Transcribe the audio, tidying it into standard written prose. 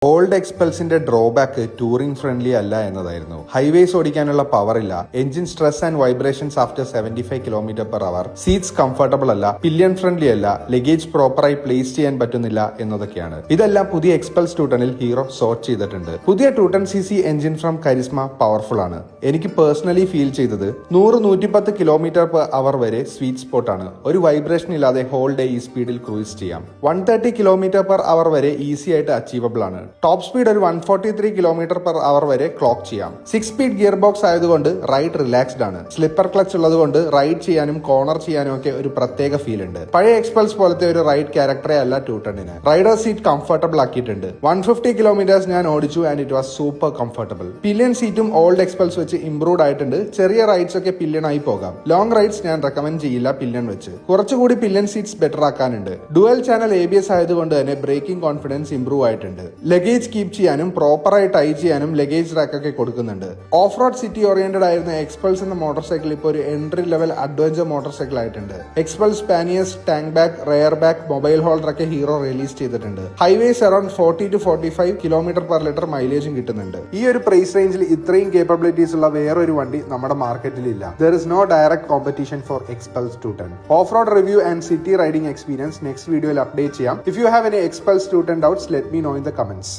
Old എക്സ്പെൽസിന്റെ drawback touring friendly അല്ല എന്നതായിരുന്നു. Highways ഓടിക്കാനുള്ള power ഇല്ല, engine stress and vibrations after 75 km/h, seats comfortable അല്ല, pillion friendly അല്ല, luggage പ്രോപ്പറായി place ചെയ്യാൻ പറ്റുന്നില്ല എന്നതൊക്കെയാണ്. ഇതെല്ലാം പുതിയ എക്സ്പെൽസ് 210 ഹീറോ സോർട്ട് ചെയ്തിട്ടുണ്ട്. പുതിയ 210cc engine from charisma powerful ആണ്. എനിക്ക് പേഴ്സണലി ഫീൽ ചെയ്തത് 100-110 km/h വരെ സ്വീറ്റ് സ്പോട്ട് ആണ്. ഒരു വൈബ്രേഷൻ ഇല്ലാതെ ഹോൾ ഡേ ഈ സ്പീഡിൽ ക്രൂസ് ചെയ്യാം. 130 km/h വരെ ഈസി ആയിട്ട് അച്ചീവബിൾ ആണ്. ടോപ്പ് സ്പീഡ് ഒരു 143 km/h വരെ ക്ലോക്ക് ചെയ്യാം. 6 സ്പീഡ് ഗിയർ ബോക്സ് ആയതുകൊണ്ട് റൈഡ് റിലാക്സ്ഡ് ആണ്. സ്ലിപ്പർ ക്ലച്ച് ഉള്ളതുകൊണ്ട് റൈഡ് ചെയ്യാനും കോർണർ ചെയ്യാനും ഒക്കെ ഒരു പ്രത്യേക ഫീൽ ഉണ്ട്. പഴയ എക്സ്പൾസ് പോലത്തെ ഒരു റൈഡ് ക്യാരക്ടറെ അല്ല 210. റൈഡർ സീറ്റ് കംഫർട്ടബിൾ ആക്കിയിട്ടുണ്ട്. 150 km ഞാൻ ഓടിച്ചു and it was super comfortable. Pillion സീറ്റും ഓൾഡ് എക്സ്പൾസ് വെച്ച് ഇംപ്രൂവ്ഡ് ആയിട്ടുണ്ട്. ചെറിയ റൈഡ്സ് ഒക്കെ പില്യൺ ആയി പോകാം. ലോങ് റൈഡ്സ് ഞാൻ റെക്കമെൻഡ് ചെയ്യില്ല പില്യൺ വെച്ച്. കുറച്ചുകൂടി പില്യൺ സീറ്റ്സ് ബെറ്റർ ആക്കാനുണ്ട്. ഡുവൽ ചാനൽ ABS ആയതുകൊണ്ട് തന്നെ ബ്രേക്കിംഗ് കോൺഫിഡൻസ് ഇംപ്രൂവ് ആയിട്ടുണ്ട്. ലഗേജ് കീപ് ചെയ്യാനും പ്രോപ്പറായി ടൈ ചെയ്യാനും ലഗേജ് റാക്ക് ഒക്കെ കൊടുക്കുന്നുണ്ട്. ഓഫ് റോഡ് സിറ്റി ഓറിയന്റഡ് ആയിരുന്ന എക്സ്പൾസ് എന്ന മോട്ടോർ സൈക്കിൾ ഇപ്പോൾ ഒരു entry level adventure motorcycle ആയിട്ടുണ്ട്. Xpulse panniers, tank back, rear back, mobile holder ഒക്കെ ഹീറോ റിലീസ് ചെയ്തിട്ടുണ്ട്. ഹൈവേസ് അറൌണ്ട് 40-45 km/l മൈലേജും കിട്ടുന്നുണ്ട്. ഈ ഒരു പ്രൈസ് റേഞ്ചിൽ ഇത്രയും കേപ്പബിലിറ്റീസ് ഉള്ള വേറൊരു വണ്ടി നമ്മുടെ മാർക്കറ്റിൽ ഇല്ല. There is no direct competition for Xpulse 210. Off road review and city riding experience next വീഡിയോയിൽ അപ്ഡേറ്റ് ചെയ്യാം. If you have any Xpulse 210 doubts, let me know in the comments.